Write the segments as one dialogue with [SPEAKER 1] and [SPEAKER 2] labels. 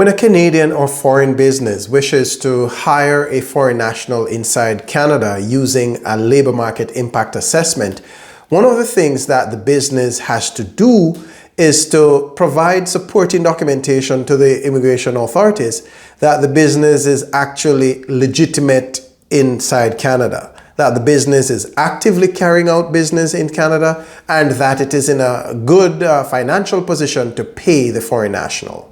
[SPEAKER 1] When a Canadian or foreign business wishes to hire a foreign national inside Canada using a labor market impact assessment, one of the things that the business has to do is to provide supporting documentation to the immigration authorities that the business is actually legitimate inside Canada, that the business is actively carrying out business in Canada, and that it is in a good financial position to pay the foreign national.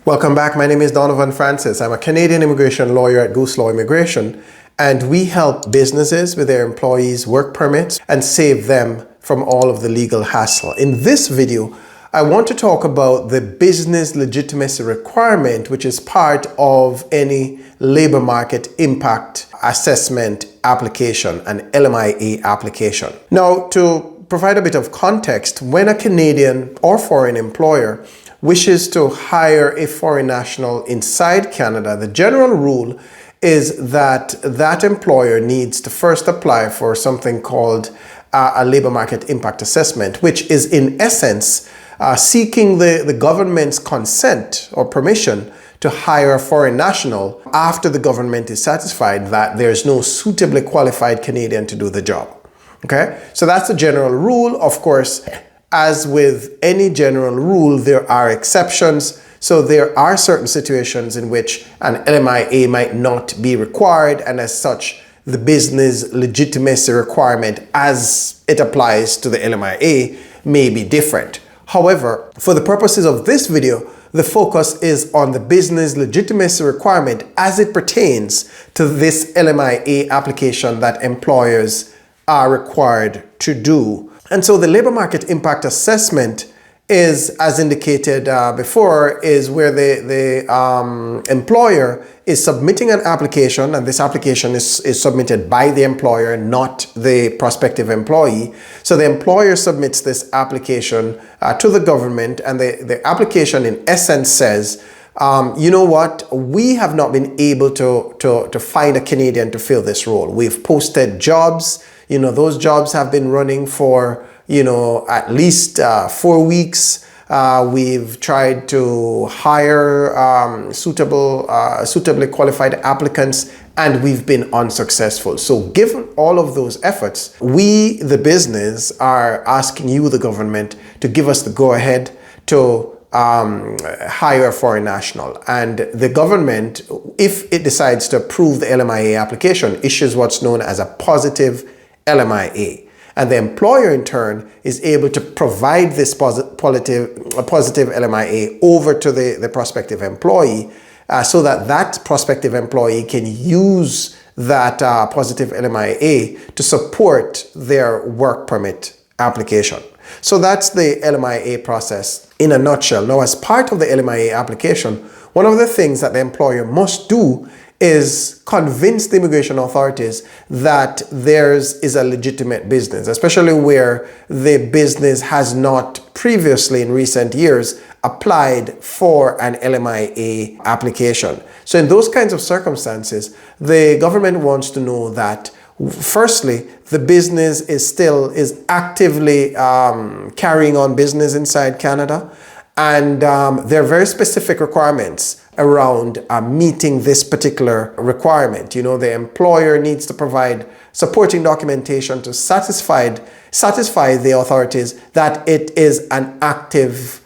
[SPEAKER 1] Welcome back. My name is Donovan Francis. I'm a Canadian immigration lawyer at GOOSELAW Immigration, and we help businesses with their employees' work permits and save them from all of the legal hassle. In this video, I want to talk about the business legitimacy requirement, which is part of any labor market impact assessment application, an LMIA application. Now, to provide a bit of context, when a Canadian or foreign employer wishes to hire a foreign national inside Canada, the general rule is that that employer needs to first apply for something called a labor market impact assessment, which is in essence seeking the government's consent or permission to hire a foreign national after the government is satisfied that there's no suitably qualified Canadian to do the job. Okay, so that's the general rule. Of course, as with any general rule, there are exceptions. So there are certain situations in which an LMIA might not be required, and as such, the business legitimacy requirement as it applies to the LMIA may be different. However, for the purposes of this video, the focus is on the business legitimacy requirement as it pertains to this LMIA application that employers are required to do. And so the labor market impact assessment is, as indicated before, is where the employer is submitting an application, and this application is submitted by the employer, not the prospective employee. So the employer submits this application to the government, and the application in essence says, you know what, we have not been able to find a Canadian to fill this role. We've posted jobs. You know, those jobs have been running for, at least 4 weeks. We've tried to hire suitably qualified applicants, and we've been unsuccessful. So given all of those efforts, we, the business, are asking you, the government, to give us the go-ahead to hire a foreign national. And the government, if it decides to approve the LMIA application, issues what's known as a positive LMIA. And the employer in turn is able to provide this positive LMIA over to the prospective employee so that prospective employee can use that positive LMIA to support their work permit application. So that's the LMIA process in a nutshell. Now, as part of the LMIA application, one of the things that the employer must do is convince the immigration authorities that theirs is a legitimate business, especially where the business has not previously in recent years applied for an LMIA application. So in those kinds of circumstances, the government wants to know that firstly, the business is actively carrying on business inside Canada, and there are very specific requirements around meeting this particular requirement. The employer needs to provide supporting documentation to satisfy the authorities that it is an active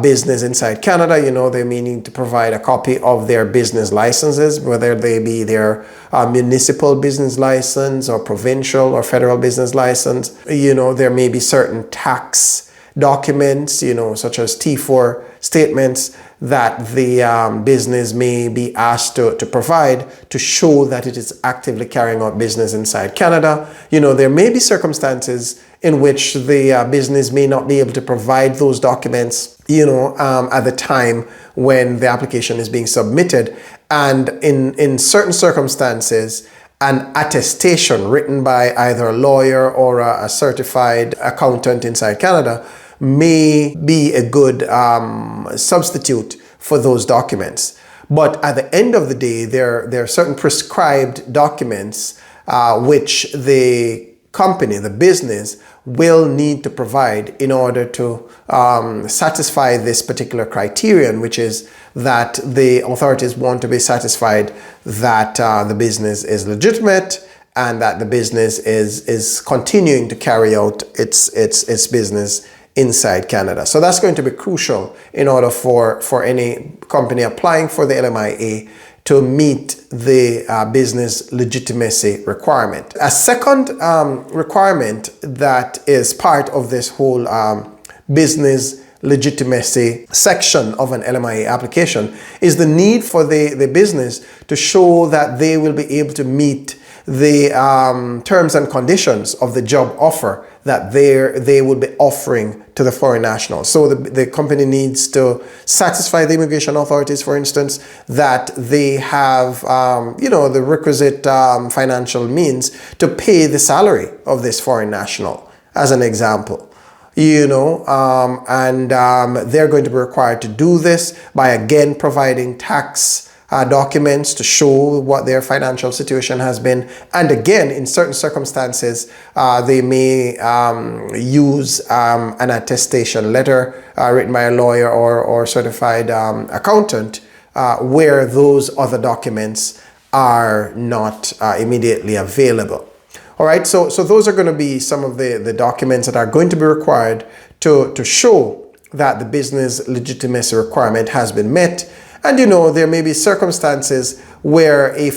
[SPEAKER 1] business inside Canada. They may need to provide a copy of their business licenses, whether they be their municipal business license or provincial or federal business license. There may be certain tax documents, such as T4 statements that the business may be asked to provide to show that it is actively carrying out business inside Canada. There may be circumstances in which the business may not be able to provide those documents, at the time when the application is being submitted. And in certain circumstances, an attestation written by either a lawyer or a certified accountant inside Canada may be a good substitute for those documents. But at the end of the day, there are certain prescribed documents which the company, the business, will need to provide in order to satisfy this particular criterion, which is that the authorities want to be satisfied that the business is legitimate and that the business is continuing to carry out its business inside Canada. So that's going to be crucial in order for any company applying for the LMIA to meet the business legitimacy requirement. A second requirement that is part of this whole business legitimacy section of an LMIA application is the need for the business to show that they will be able to meet the terms and conditions of the job offer that they will be offering to the foreign national. So the company needs to satisfy the immigration authorities, for instance, that they have the requisite financial means to pay the salary of this foreign national, as an example. They're going to be required to do this by again providing tax documents to show what their financial situation has been. And again, in certain circumstances, they may use an attestation letter written by a lawyer or certified accountant where those other documents are not immediately available. All right, so those are going to be some of the documents that are going to be required to show that the business legitimacy requirement has been met. And there may be circumstances where a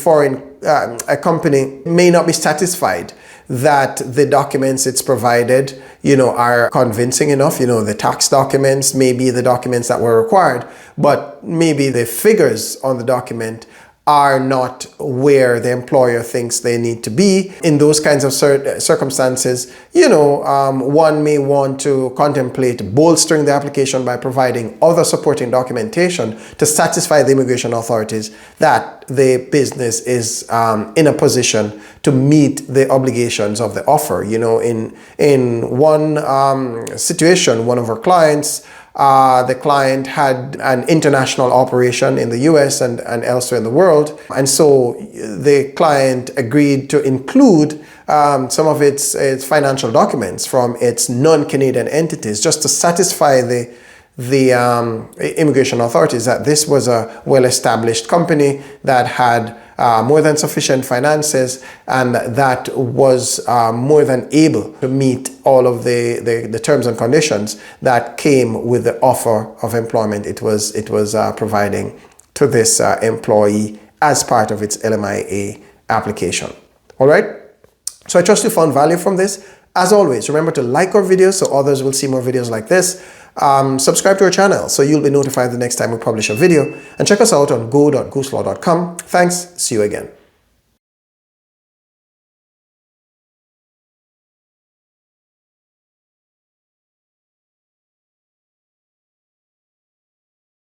[SPEAKER 1] company may not be satisfied that the documents it's provided, are convincing enough. The tax documents may be the documents that were required, but maybe the figures on the document are not where the employer thinks they need to be. In those kinds of circumstances, one may want to contemplate bolstering the application by providing other supporting documentation to satisfy the immigration authorities that the business is in a position to meet the obligations of the offer. In one situation, one of our clients, the client had an international operation in the US and elsewhere in the world. And so the client agreed to include some of its financial documents from its non-Canadian entities just to satisfy the immigration authorities that this was a well-established company that had more than sufficient finances and that was more than able to meet all of the terms and conditions that came with the offer of employment it was providing to this employee as part of its LMIA application. All right, so I trust you found value from this. As always, remember to like our videos so others will see more videos like this. Subscribe to our channel so you'll be notified the next time we publish a video, and check us out on go.gooselaw.com. Thanks. See you again.